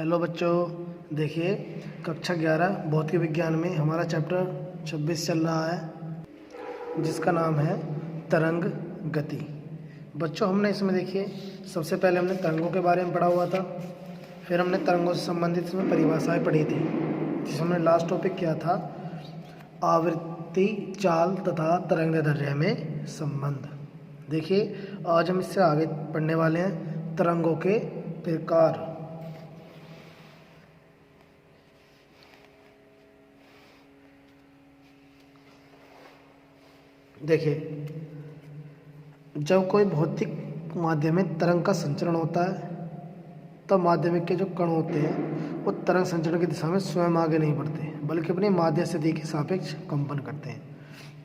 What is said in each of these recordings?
Hello बच्चों, देखिए कक्षा 11 भौतिक विज्ञान में हमारा चैप्टर 26 चल रहा है जिसका नाम है तरंग गति। बच्चों हमने इसमें देखिए सबसे पहले हमने तरंगों के बारे में पढ़ा हुआ था, फिर हमने तरंगों से संबंधित इसमें परिभाषाएं पढ़ी थी, जिसमें हमने लास्ट टॉपिक किया था आवृत्ति चाल तथा तरंगदैर्घ्य में संबंध। देखिए आज हम इससे आगे पढ़ने वाले हैं तरंगों के प्रकार। देखिए जब कोई भौतिक माध्यम में तरंग का संचरण होता है तब माध्यमिक के जो कण होते हैं वो तरंग संचरण की दिशा में स्वयं आगे नहीं बढ़ते बल्कि अपनी माध्य स्थिति के सापेक्ष कंपन करते हैं।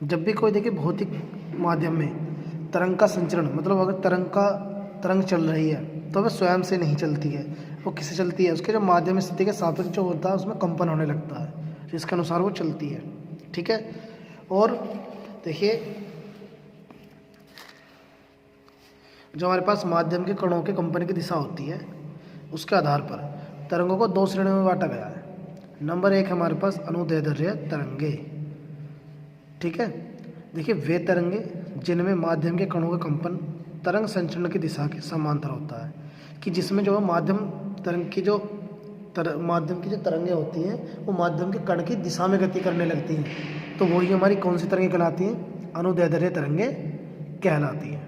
जब भी कोई देखिए भौतिक माध्यम में तरंग का संचरण मतलब अगर तरंग चल रही है तो वह स्वयं से नहीं चलती है, वो किससे चलती है? उसके जो माध्यम स्थिति के सापेक्ष जो होता है उसमें कंपन होने लगता है, जिसके अनुसार वो चलती है। ठीक है। और देखिए जो हमारे पास माध्यम के कणों के कंपन की दिशा होती है उसके आधार पर तरंगों को दो श्रेणियों में बांटा गया है। नंबर 1 हमारे पास अनुदैर्ध्य तरंगे। ठीक है। देखिए वे तरंगे जिनमें माध्यम के कणों का कंपन तरंग संचरण की दिशा के समांतर होता है, कि जिसमें जो माध्यम की जो तरंगें होती हैं वो माध्यम के कण की दिशा में गति करने लगती हैं, तो वही हमारी कौन सी तरंगें कहलाती हैं? अनुदैर्ध्य तरंगें कहलाती हैं।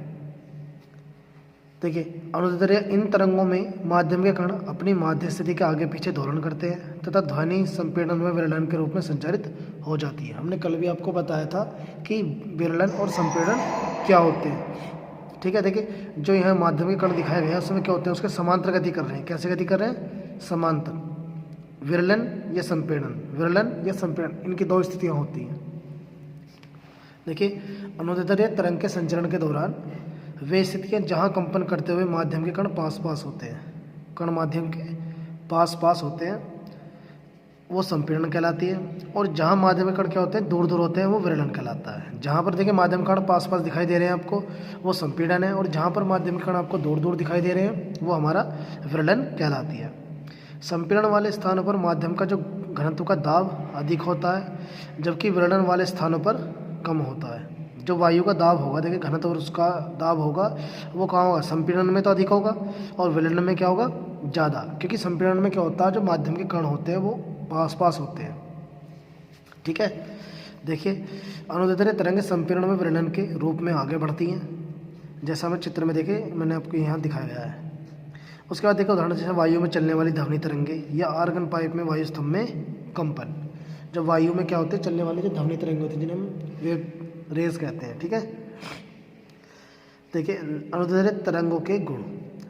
देखिए अनुदैर्ध्य इन तरंगों में माध्यम के कण अपनी माध्य स्थिति के आगे पीछे दोलन करते हैं तथा ध्वनि संपीड़न व विरलन के रूप में संचारित हो जाती है। हमने कल भी आपको बताया था कि विरलन और संपीड़न क्या होते हैं। ठीक है। देखिए जो यहाँ माध्यम के कण दिखाए गए हैं उसमें क्या होते हैं? उसके समांतर गति कर रहे हैं। कैसे गति कर रहे हैं? समांतर। विरलन या संपीड़न इनकी दो स्थितियाँ होती हैं। देखिए अनुदैर्ध्य तरंग के संचरण के दौरान वे स्थितियाँ जहाँ कंपन करते हुए माध्यम के कण पास होते हैं, कण माध्यम के पास होते हैं वो संपीड़न कहलाती है, और जहाँ माध्यम के कण क्या होते हैं? दूर होते हैं वो विरलन कहलाता है। जहाँ पर देखिए माध्यम कण पास दिखाई दे रहे हैं आपको वो संपीड़न है, और जहाँ पर माध्यम के कण आपको दूर दिखाई दे रहे हैं वो हमारा विरलन कहलाती है। संपीड़न वाले स्थानों पर माध्यम का जो घनत्व का दाब अधिक होता है, जबकि विरलन वाले स्थानों पर कम होता है। जो वायु का दाब होगा देखिए घनत्व और उसका दाब होगा वो कहाँ होगा? संपीड़न में तो अधिक होगा और विलयन में क्या होगा? ज़्यादा, क्योंकि संपीड़न में क्या होता है जो माध्यम के कण होते हैं वो पास होते हैं। ठीक है। देखिए अनुदैर्ध्य तरंगें संपीड़न में विलयन के रूप में आगे बढ़ती हैं, जैसा हमें चित्र में देखिए मैंने आपको यहाँ दिखाया गया है। उसके बाद देखो उदाहरण जैसे वायु में चलने वाली ध्वनि तरंगे या आर्गन पाइप में वायु स्तंभ में कंपन। जब वायु में क्या होते हैं? चलने वाली जो ध्वनि तरंगे होती हैं जिन्हें हम वेव रेज कहते हैं। ठीक है। देखिए अनुदैर्ध्य तरंगों के गुण।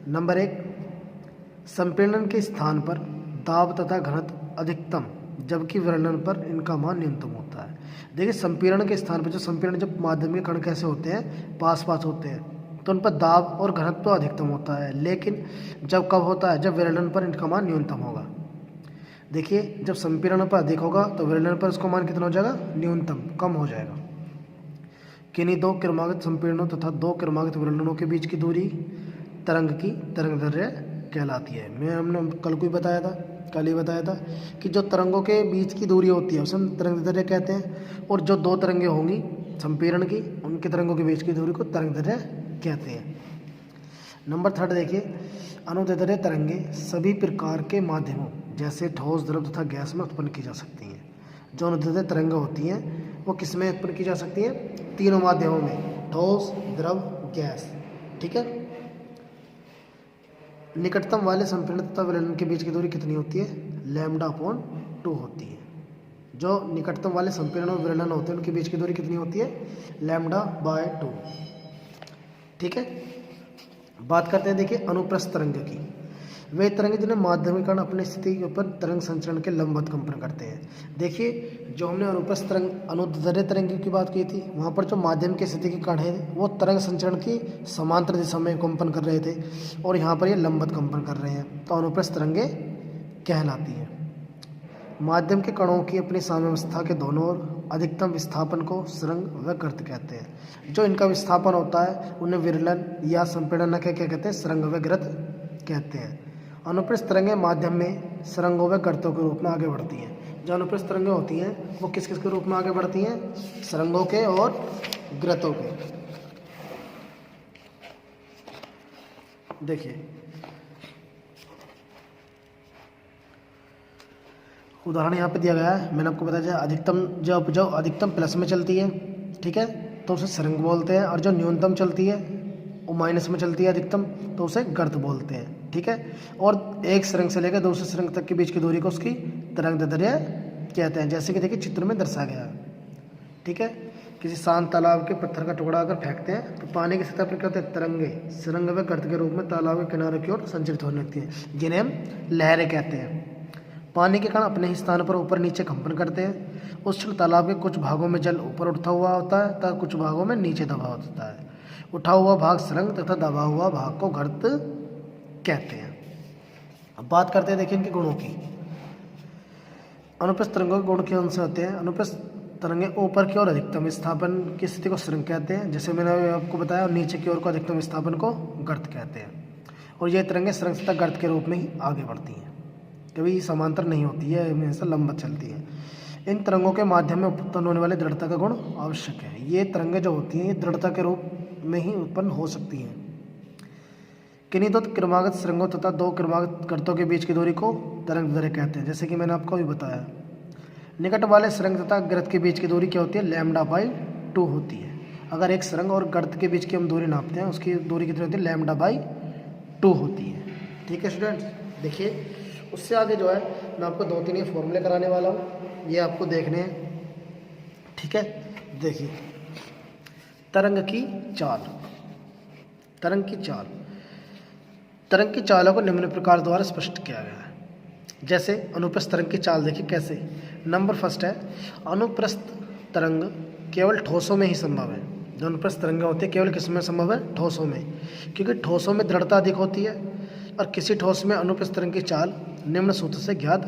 नंबर 1 संपीड़न के स्थान पर दाब तथा घनत्व अधिकतम, जबकि विरलन पर इनका मान न्यूनतम होता है। देखिए संपीड़न के स्थान पर जब माध्यम के कण कैसे होते हैं? पास होते हैं, तो उन पर दाब और घनत्व अधिकतम होता है। लेकिन जब कब होता है? जब विरलन पर इनका मान न्यूनतम होगा। देखिए जब संपीड़न पर अधिक होगा तो विरलन पर उसका मान कितना हो जाएगा? न्यूनतम, कम हो जाएगा। किन्हीं दो क्रमागत संपीड़नों तथा दो क्रमागत विरलनों के बीच की दूरी तरंग की तरंगदैर्घ्य कहलाती है। हमने कल ही बताया था कि जो तरंगों के बीच की दूरी होती है उसे हम तरंगदैर्घ्य कहते हैं, और जो दो तरंगें होंगी संपीड़न की उनके तरंगों के बीच की दूरी को तरंगदैर्घ्य कहते हैं। नंबर 3 देखिए अनुदैर्ध्य तरंगे सभी प्रकार के माध्यमों जैसे ठोस, द्रव तथा गैस में उत्पन्न की जा सकती हैं। जो अनुदैर्ध्य तरंगें होती हैं वो किस में उत्पन्न की जा सकती है? तीनों माध्यमों में, ठोस, द्रव, गैस। ठीक है। निकटतम वाले संपीड़न तथा विलयन के बीच की दूरी कितनी होती है? λ/2 होती है। जो निकटतम वाले संपीड़न और विलयन होते हैं उनके बीच की दूरी कितनी होती है? λ/2। ठीक है। बात करते हैं देखिए अनुप्रस्थ तरंग की। वे तरंगे जिन्हें माध्यमिक कण अपनी स्थिति के ऊपर तरंग संचरण के लंबवत कंपन करते हैं। देखिए जो हमने अनुप्रस्थ तरंग अनुदैर्ध्य तरंग की बात की थी वहाँ पर जो माध्यम की स्थिति के कण है वो तरंग संचरण की समांतर दिशा में कंपन कर रहे थे, और यहाँ पर ये लंबवत कंपन कर रहे हैं, तो अनुप्रस्थ तरंगें कहलाती हैं। माध्यम के कणों की अपनी साम्यावस्था के दोनों ओर अधिकतम विस्थापन को सरंग व गर्त कहते हैं। जो इनका विस्थापन होता है उन्हें विरलन या संपीड़न क्या कहते हैं? सरंग व गर्त कहते हैं। अनुप्रस्थ तरंगें माध्यम में सुरंगों व गर्तों के रूप में आगे बढ़ती हैं। जो अनुप्रस्थ तरंगें होती हैं वो किस किस के रूप में आगे बढ़ती हैं? सुरंगों के और गर्तों के। देखिए उदाहरण यहाँ पे दिया गया है, मैंने आपको बताया अधिकतम जो अधिकतम प्लस में चलती है, ठीक है, तो उसे सुरंग बोलते हैं, और जो न्यूनतम चलती है वो माइनस में चलती है अधिकतम, तो उसे गर्त बोलते हैं, ठीक है। और एक सुरंग से लेकर दूसरे सुरंग तक के बीच की दूरी को उसकी तरंग दैर्ध्य कहते हैं, जैसे कि देखिए चित्र में दर्शाया गया है, ठीक है। किसी शांत तालाब के पत्थर का टुकड़ा अगर फेंकते हैं तो पानी की सतह पर क्या होते हैं? तरंगे सुरंग व गर्त के रूप में तालाब के किनारे की ओर संचरित होने लगती हैं, जिन्हें हम लहरें कहते हैं। पानी के कण अपने ही स्थान पर ऊपर नीचे कंपन करते हैं। उस क्षण तालाब के कुछ भागों में जल ऊपर उठता हुआ होता है तथा कुछ भागों में नीचे दबा होता है। उठा हुआ भाग सुरंग तथा दबा हुआ भाग को गर्त कहते हैं। अब बात करते हैं देखिए इनके गुणों की। अनुप्रस्थ तरंगों के गुण कौन से होते हैं? अनुप्रस्थ तरंगे ऊपर की ओर अधिकतम विस्थापन की स्थिति को सुरंग कहते हैं, जैसे मैंने आपको बताया, और नीचे की ओर को अधिकतम विस्थापन को गर्त कहते हैं। और ये तरंगे सुरंग तथा गर्त के रूप में ही आगे बढ़ती हैं, कभी समांतर नहीं होती है, हमेशा लंबवत चलती है। इन तरंगों के माध्यम में उत्पन्न होने वाले दृढ़ता का गुण आवश्यक है। ये तरंगें जो होती हैं ये दृढ़ता के रूप में ही उत्पन्न हो सकती हैं। किन्हीं दो क्रमागत सुरंगों तथा दो क्रमागत गर्तों के बीच की दूरी को तरंग दैर्ध्य कहते हैं, जैसे कि मैंने आपको अभी बताया। निकट वाले सुरंग तथा गर्त के बीच की दूरी क्या होती है? λ/2 होती है। अगर एक सुरंग और गर्त के बीच की हम दूरी नापते हैं, उसकी दूरी कितनी होती है? λ/2 होती है, ठीक है स्टूडेंट्स। देखिए उससे आगे जो है मैं आपको 2-3 ये फॉर्मूले कराने वाला हूँ, ये आपको देखने हैं, ठीक है। देखिए तरंग की चाल, तरंग की चाल, तरंग की चालों को निम्न प्रकार द्वारा स्पष्ट किया गया है। जैसे अनुप्रस्थ तरंग की चाल देखिए कैसे। नंबर फर्स्ट है, अनुप्रस्थ तरंग केवल ठोसों में ही संभव है। जो अनुप्रस्थ तरंगें होती है केवल किस में संभव है? ठोसों में, क्योंकि ठोसों में दृढ़ता अधिक होती है और किसी ठोस में अनुप्रस्थ तरंग की चाल निम्न सूत्र से ज्ञात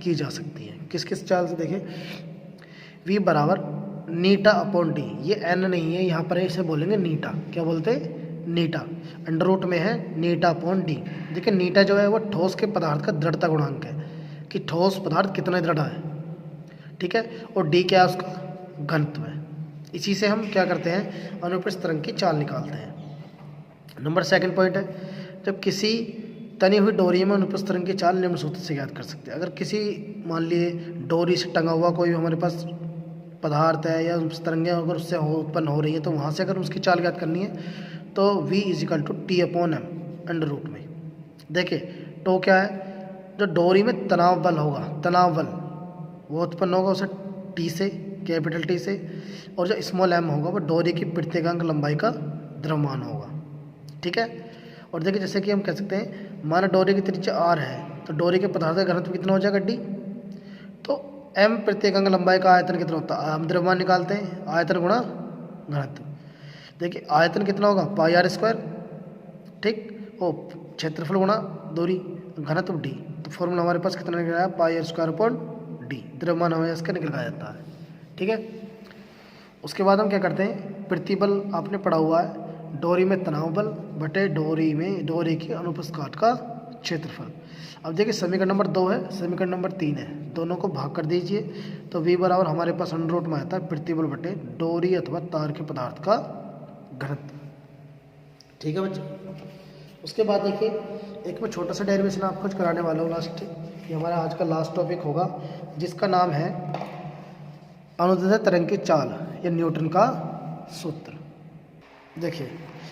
की जा सकती है। किस किस चाल से? देखिए V बराबर नीटा/d, ये n नहीं है यहाँ पर, इसे बोलेंगे नीटा। क्या बोलते हैं? नीटा। अंडर रूट में है नीटा/d। देखिए नीटा जो है वो ठोस के पदार्थ का दृढ़ता गुणांक है, कि ठोस पदार्थ कितना दृढ़ है, ठीक है। और d क्या है? उसका घनत्व है। इसी से हम क्या करते हैं? अनुप्रस्थ तरंग की चाल निकालते हैं। नंबर सेकंड पॉइंट है, जब किसी तनी हुई डोरी में अनुप्रस्थ तरंग की चाल निम्न सूत्र से ज्ञात कर सकते हैं। अगर किसी मान लिए डोरी से टंगा हुआ कोई हमारे पास पदार्थ है या तरंगें अगर उससे उत्पन्न हो रही है, तो वहाँ से अगर उसकी चाल ज्ञात करनी है तो V = T/m अंडर रूट में। देखिए टो क्या है? जो डोरी में तनाव बल होगा, तनाव बल वो उत्पन्न होगा उसे T से, कैपिटल T से, और जो स्मॉल m होगा वो डोरी की प्रत्येकांक लंबाई का द्रव्यमान होगा, ठीक है। और देखिए जैसे कि हम कह सकते हैं, माना डोरी की त्रिज्या r है तो डोरी के पदार्थ का घनत्व कितना हो जाएगा? d। तो m प्रत्येकांक लंबाई का आयतन कितना होता है? हम द्रव्यमान निकालते हैं, आयतन गुणा घनत्व। देखिए आयतन कितना होगा? πr², ठीक। ओ क्षेत्रफल गुणा दूरी, घनत्व d। तो फॉर्मूला हमारे पास कितना निकल आया? πr²/d। द्रव्यमान हमें इसका निकल जाता है, ठीक है। उसके बाद हम क्या करते हैं? प्रतिबल आपने पढ़ा हुआ है, डोरी में तनाव बल बटे डोरी की अनुप्रस्थ काट का क्षेत्रफल। अब देखिए समीकरण नंबर 2 है, समीकरण नंबर 3 है, दोनों को भाग कर दीजिए तो V बराबर हमारे पास अंडर रूट में आता है प्रतिबल बटे डोरी अथवा तार के पदार्थ का घनत्व, ठीक है बच्चे। उसके बाद देखिए एक मैं छोटा सा डेरिवेशन आपको कुछ कराने वाला हूँ लास्ट, ये हमारा आज का लास्ट टॉपिक होगा, जिसका नाम है अनुदैर्ध्य तरंग की चाल या न्यूटन का सूत्र। देखिए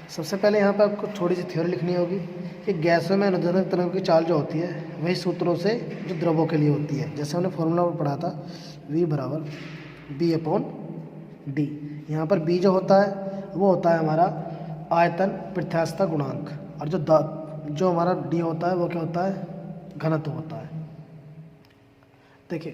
सबसे पहले यहाँ पर आपको थोड़ी सी थ्योरी लिखनी होगी कि गैसों में अनुदैर्ध्य तरंग की चाल जो होती है वही सूत्रों से जो द्रवों के लिए होती है। जैसे हमने फॉर्मूला पढ़ा था V बराबर B/d। यहाँ पर B जो होता है वो होता है हमारा आयतन प्रत्यास्थता गुणांक, और जो हमारा D होता है वो क्या होता है? घनत्व होता है। देखिए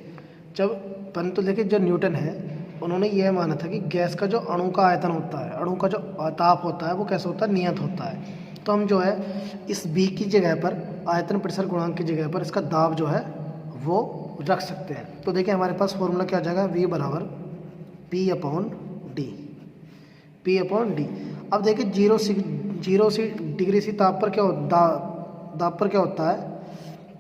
परंतु देखिए जो न्यूटन है उन्होंने यह माना था कि गैस का जो अणु का आयतन होता है, अणु का जो ताप होता है वो कैसे होता है? नियत होता है। तो हम जो है इस B की जगह पर, आयतन प्रतिसर गुणांक की जगह पर इसका दाब जो है वो रख सकते हैं। तो देखिए हमारे पास फॉर्मूला क्या आ जाएगा? V बराबर P/d, P/d। अब देखिए 0 डिग्री सी ताप पर क्या दाब पर क्या होता है?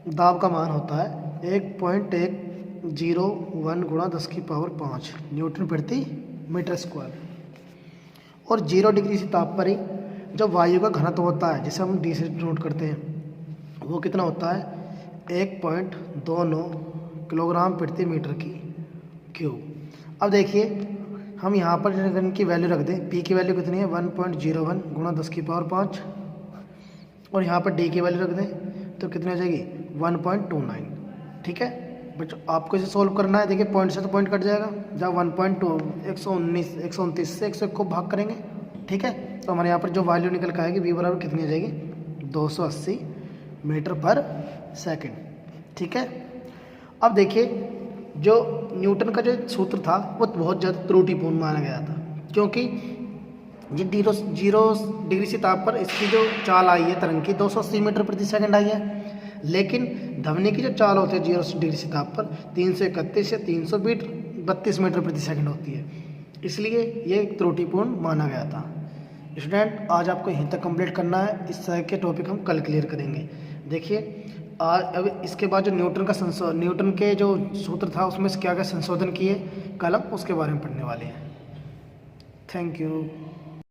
दाब का मान होता है 1.101 गुणा 10⁵ न्यूटन प्रति मीटर स्क्वायर। और 0 डिग्री से ताप पर ही जो वायु का घनत्व होता है, जिसे हम डी से नोट करते हैं, वो कितना होता है 1.29 किलोग्राम प्रति मीटर की क्यूब। अब देखिए हम यहाँ पर इनकी वैल्यू रख दें। पी की वैल्यू कितनी है 1.01 गुणा 10⁵ और यहाँ पर डी की वैल्यू रख दें तो कितनी हो जाएगी 1.29। ठीक है बच्चों, आपको इसे सोल्व करना है। देखिए पॉइंट से तो पॉइंट कट जाएगा, जब 1.2 से 101 को भाग करेंगे। ठीक है, तो हमारे यहाँ पर जो वैल्यू निकल के आएगी वी बराबर कितनी हो जाएगी 280 मीटर पर सेकंड। ठीक है, अब देखिए जो न्यूटन का जो सूत्र था वो बहुत ज़्यादा त्रुटिपूर्ण माना गया था, क्योंकि ये 0 डिग्री से ताप पर इसकी जो चाल आई है तरंग की 280 मीटर प्रति सेकंड आई है, लेकिन ध्वनि की जो चाल होती है 0 डिग्री से ताप पर 331 से 332 मीटर प्रति सेकंड होती है, इसलिए ये त्रुटिपूर्ण माना गया था। स्टूडेंट आज आपको यहीं तक कंप्लीट करना है, इस तरह के टॉपिक हम कल क्लियर करेंगे। देखिए आज अब इसके बाद जो न्यूटन के जो सूत्र था उसमें से क्या क्या संशोधन किए कल हम उसके बारे में पढ़ने वाले हैं। Thank you.